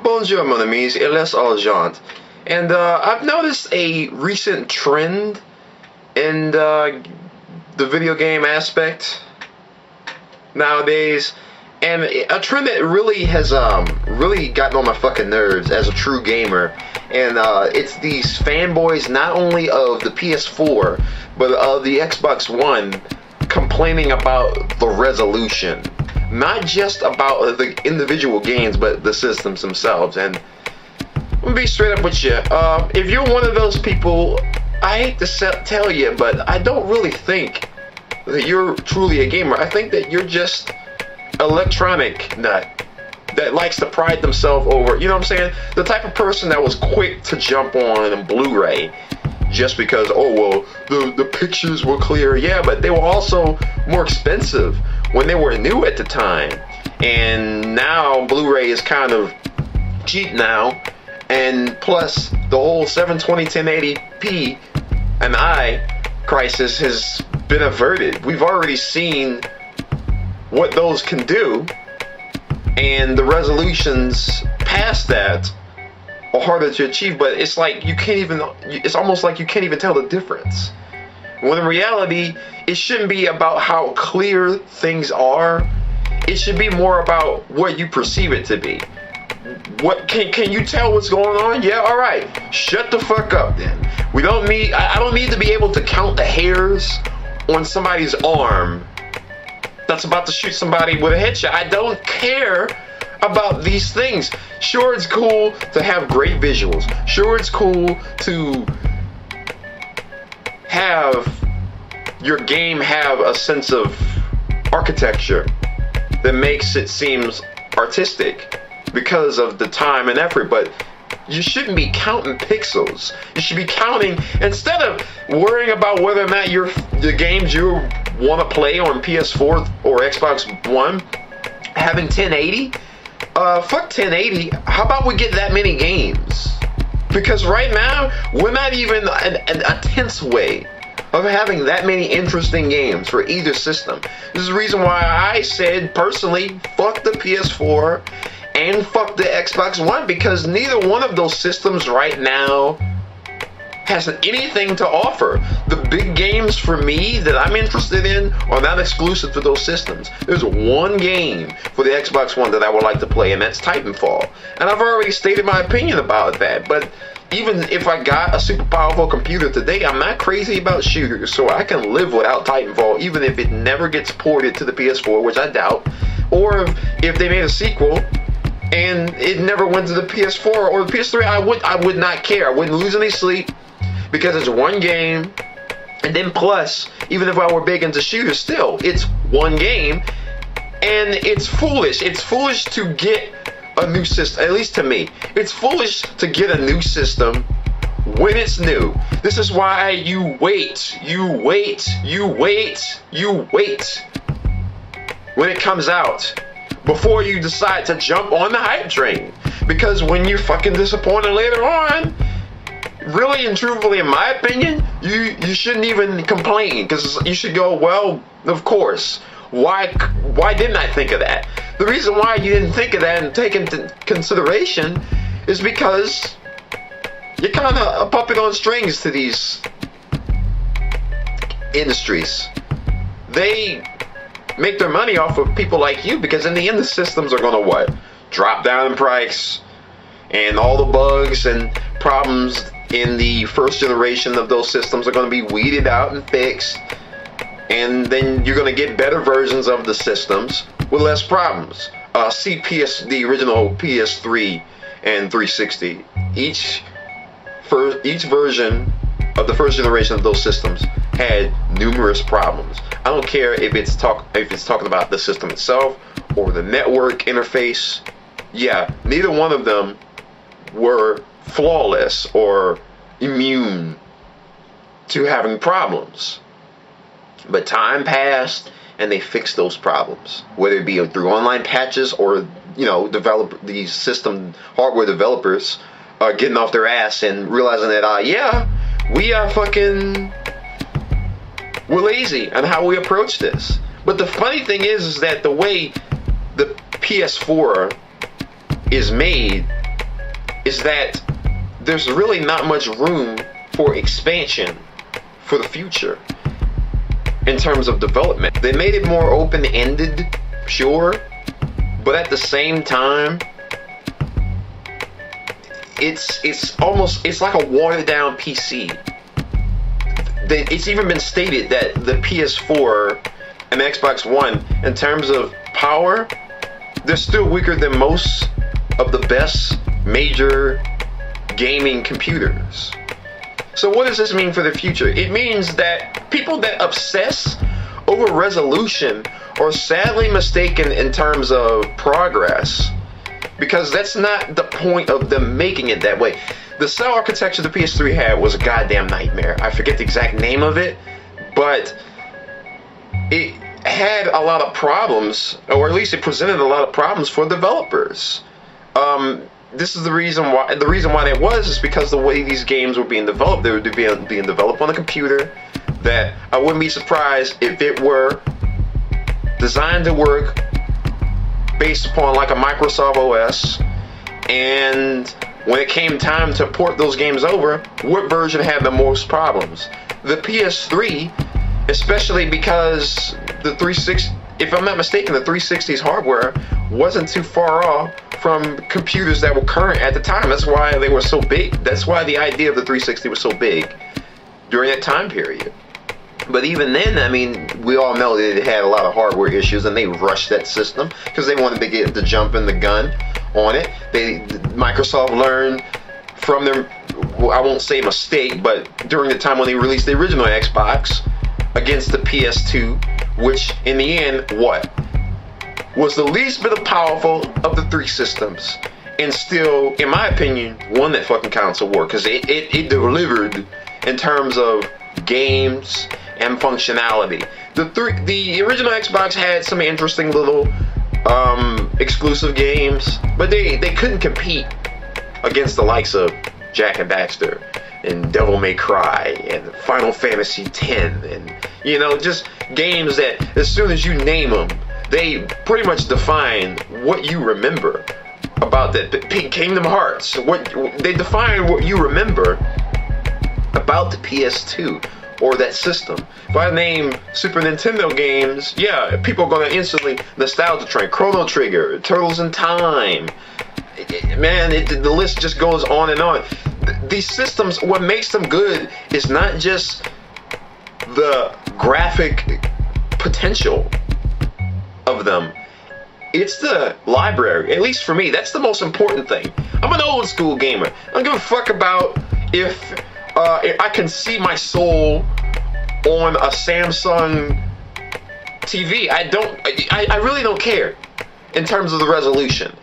Bonjour, mon amis, et les agents. And I've noticed a recent trend in the video game aspect nowadays, and a trend that really has really gotten on my fucking nerves as a true gamer. And it's these fanboys, not only of the PS4 but of the Xbox One, complaining about the resolution, not just about the individual games but the systems themselves. And I'm gonna be straight up with you. If you're one of those people, I hate to tell you, but I don't really think that you're truly a gamer. I think that you're just electronic nut that likes to pride themselves over, you know what I'm saying? The type of person that was quick to jump on Blu-ray just because, oh well, the pictures were clear. Yeah, but they were also more expensive when they were new at the time. And now Blu-ray is kind of cheap now. And plus, the whole 720 1080p and I crisis has been averted. We've already seen what those can do, and the resolutions past that are harder to achieve. But it's like it's almost like you can't even tell the difference, when in reality it shouldn't be about how clear things are. It should be more about what you perceive it to be. What can you tell what's going on? Yeah, all right, shut the fuck up then. I don't need to be able to count the hairs on somebody's arm that's about to shoot somebody with a headshot. I don't care about these things. Sure, it's cool to have great visuals. Sure, it's cool to have your game have a sense of architecture that makes it seem artistic because of the time and effort, but you shouldn't be counting pixels. You should be counting, instead of worrying about whether or not the games you want to play on PS4 or Xbox One having 1080. Fuck 1080. How about we get that many games? Because right now we're not even a tenth way of having that many interesting games for either system. This is the reason why I said personally, fuck the PS4 and fuck the Xbox One, because neither one of those systems right now has anything to offer. The big games for me that I'm interested in are not exclusive to those systems. There's one game for the Xbox One that I would like to play, and that's Titanfall. And I've already stated my opinion about that. But even if I got a super powerful computer today, I'm not crazy about shooters, so I can live without Titanfall, even if it never gets ported to the PS4, which I doubt. Or if they made a sequel and it never went to the PS4 or the PS3, I would not care. I wouldn't lose any sleep, because it's one game. And then plus, even if I were big into shooters, still, it's one game, and it's foolish. It's foolish to get a new system, at least to me. It's foolish to get a new system when it's new. This is why you wait when it comes out before you decide to jump on the hype train. Because when you're fucking disappointed later on, really and truthfully, in my opinion, you shouldn't even complain, because you should go, well, of course. Why didn't I think of that? The reason why you didn't think of that and take into consideration is because you're kind of a puppet on strings to these industries. They make their money off of people like you, because in the end the systems are going to what? Drop down in price, and all the bugs and problems in the first generation of those systems are going to be weeded out and fixed, and then you're going to get better versions of the systems with less problems. The original PS3 and 360. Each version of the first generation of those systems had numerous problems. I don't care if it's talking about the system itself or the network interface. Yeah, neither one of them were flawless or immune to having problems. But time passed and they fixed those problems, whether it be through online patches or, these system hardware developers getting off their ass and realizing that we're lazy on how we approach this. But the funny thing is that the way the PS4 is made is that there's really not much room for expansion for the future in terms of development. They made it more open-ended, sure, but at the same time, it's like a watered-down PC. It's even been stated that the PS4 and the Xbox One, in terms of power, they're still weaker than most of the best major gaming computers. So what does this mean for the future? It means that people that obsess over resolution are sadly mistaken in terms of progress, because that's not the point of them making it that way. The cell architecture the PS3 had was a goddamn nightmare. I forget the exact name of it, but it had a lot of problems, or at least it presented a lot of problems for developers. This is the reason why. The reason why that was is because the way these games were being developed, they were being developed on a computer that I wouldn't be surprised if it were designed to work based upon like a Microsoft OS, and when it came time to port those games over, what version had the most problems? The PS3, especially because the 360, if I'm not mistaken, the 360's hardware wasn't too far off from computers that were current at the time. That's why they were so big. That's why the idea of the 360 was so big during that time period. But even then, I mean, we all know that it had a lot of hardware issues, and they rushed that system because they wanted to get the jump and the gun on it. Microsoft learned from their, well, I won't say mistake, but during the time when they released the original Xbox against the PS2, which in the end, what? Was the least bit of powerful of the three systems, and still, in my opinion, won that fucking console war, because it delivered in terms of games and functionality. The original Xbox had some interesting little exclusive games, but they couldn't compete against the likes of Jak and Daxter and Devil May Cry and Final Fantasy X, and just games that as soon as you name them, they pretty much define what you remember about that. Kingdom Hearts, they define what you remember about the PS2 or that system. If I name Super Nintendo games, yeah, people are going to instantly nostalgia train. Chrono Trigger, Turtles in Time. Man, the list just goes on and on. These systems, what makes them good is not just the graphic potential of them. It's the library. At least for me, that's the most important thing. I'm an old school gamer. I don't give a fuck about if I can see my soul on a Samsung TV. I really don't care in terms of the resolution.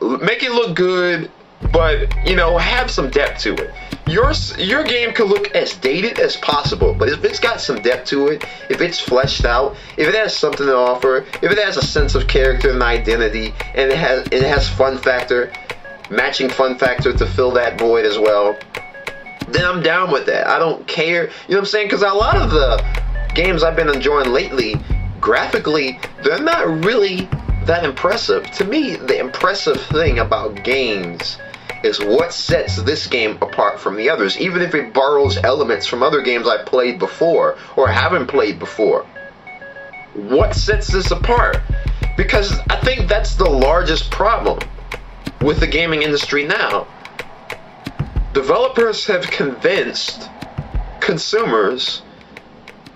Make it look good, but have some depth to it. Your game could look as dated as possible, but if it's got some depth to it, if it's fleshed out, if it has something to offer, if it has a sense of character and identity, and it has fun factor, matching fun factor to fill that void as well, then I'm down with that. I don't care. You know what I'm saying? Because a lot of the games I've been enjoying lately, graphically, they're not really that impressive. To me, the impressive thing about games is what sets this game apart from the others, even if it borrows elements from other games I've played before or haven't played before. What sets this apart? Because I think that's the largest problem with the gaming industry now. Developers have convinced consumers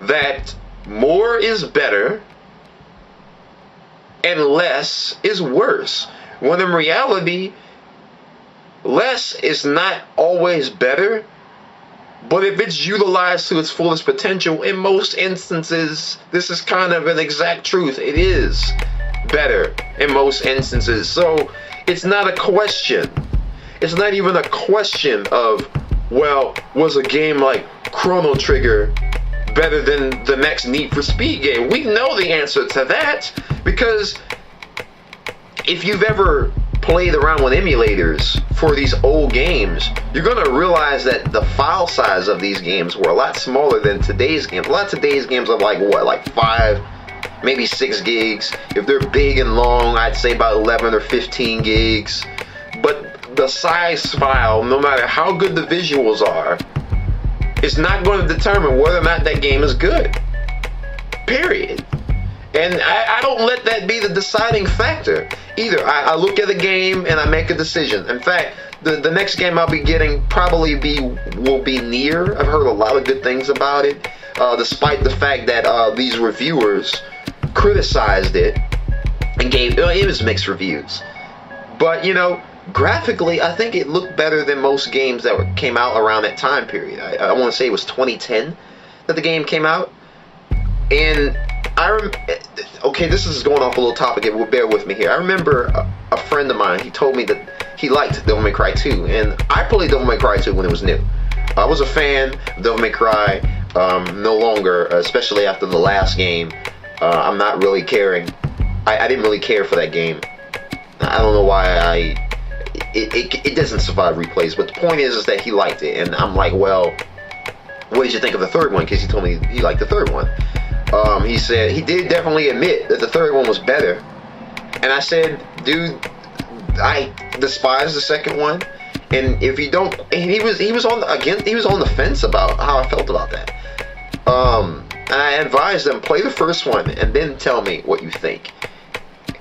that more is better and less is worse, when in reality, less is not always better, but if it's utilized to its fullest potential, in most instances, this is kind of an exact truth. It is better in most instances. So it's not a question. It's not even a question of, well, was a game like Chrono Trigger better than the next Need for Speed game? We know the answer to that, because if you've ever played around with emulators for these old games, you're going to realize that the file size of these games were a lot smaller than today's games. A lot of today's games are like 5, maybe 6 gigs. If they're big and long, I'd say about 11 or 15 gigs. But the size file, no matter how good the visuals are, is not going to determine whether or not that game is good. Period. And I don't let that be the deciding factor either. I look at a game and I make a decision. In fact, the next game I'll be getting will be Nier. I've heard a lot of good things about it, despite the fact that these reviewers criticized it and it was mixed reviews. But graphically, I think it looked better than most games that came out around that time period. I want to say it was 2010 that the game came out. And okay, this is going off a little topic. Bear with me here. I remember a friend of mine, he told me that he liked Devil May Cry 2. And I played Devil May Cry 2 when it was new. I was a fan of Devil May Cry. No longer, especially after the last game. I'm not really caring. I didn't really care for that game. I don't know why it doesn't survive replays, but the point is that he liked it, and I'm like, well, what did you think of the third one? Because he told me he liked the third one. He said he did definitely admit that the third one was better, and I said, dude, I despise the second one, and if you don't, and he was on the fence about how I felt about that. And I advised him, play the first one and then tell me what you think.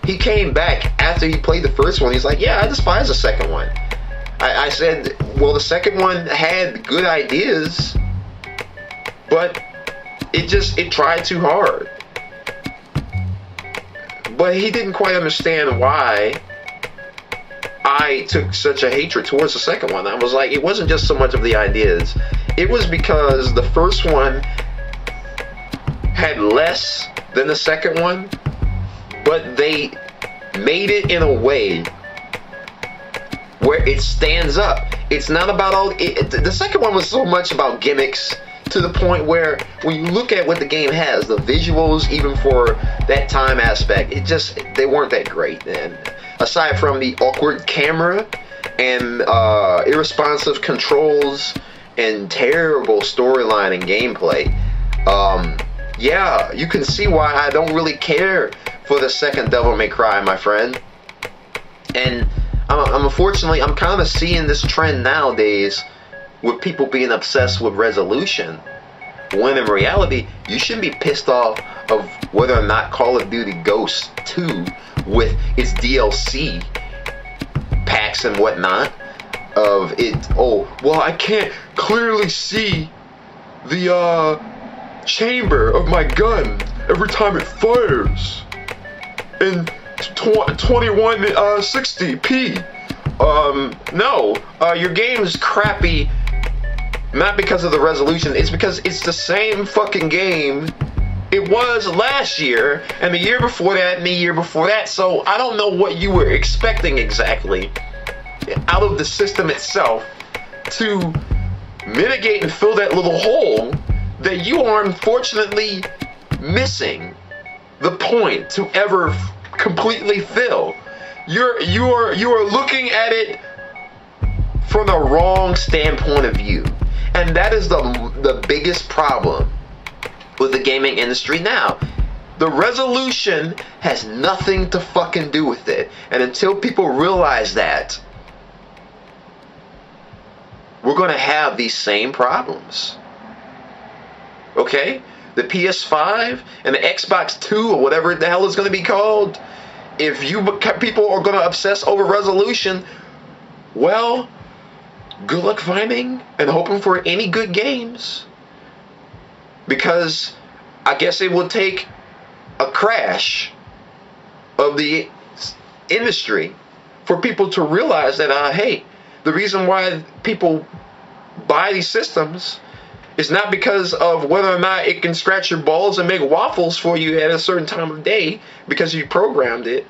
He came back after he played the first one. He's like, yeah, I despise the second one. I said, well, the second one had good ideas, but it tried too hard. But he didn't quite understand why I took such a hatred towards the second one. I was like, it wasn't just so much of the ideas. It was because the first one had less than the second one, but they made it in a way where it stands up. It's not about all the second one was so much about gimmicks, to the point where when you look at what the game has, the visuals, even for that time aspect, they weren't that great. And aside from the awkward camera and irresponsive controls and terrible storyline and gameplay, yeah, you can see why I don't really care for the second Devil May Cry, my friend. And unfortunately, I'm kind of seeing this trend nowadays with people being obsessed with resolution, when in reality, you shouldn't be pissed off of whether or not Call of Duty Ghosts 2 with its DLC packs and whatnot of it. Oh, well, I can't clearly see the chamber of my gun every time it fires in 2160p. No, your game is crappy, not because of the resolution. It's because it's the same fucking game it was last year, and the year before that, and the year before that. So I don't know what you were expecting exactly out of the system itself to mitigate and fill that little hole that you are unfortunately missing the point to ever completely fill. You are looking at it from the wrong standpoint of view, and that is the biggest problem with the gaming industry now. The resolution has nothing to fucking do with it, and until people realize that, we're gonna have these same problems. Okay? The PS5 and the Xbox 2 or whatever the hell it's going to be called, if people are going to obsess over resolution, well, good luck finding and hoping for any good games. Because I guess it will take a crash of the industry for people to realize that, hey, the reason why people buy these systems is not because of whether or not it can scratch your balls and make waffles for you at a certain time of day because you programmed it.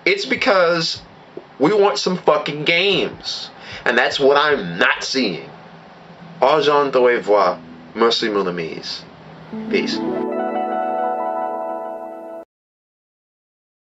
It's because we want some fucking games. And that's what I'm not seeing. Argent de voir. Merci, mon amis. Peace.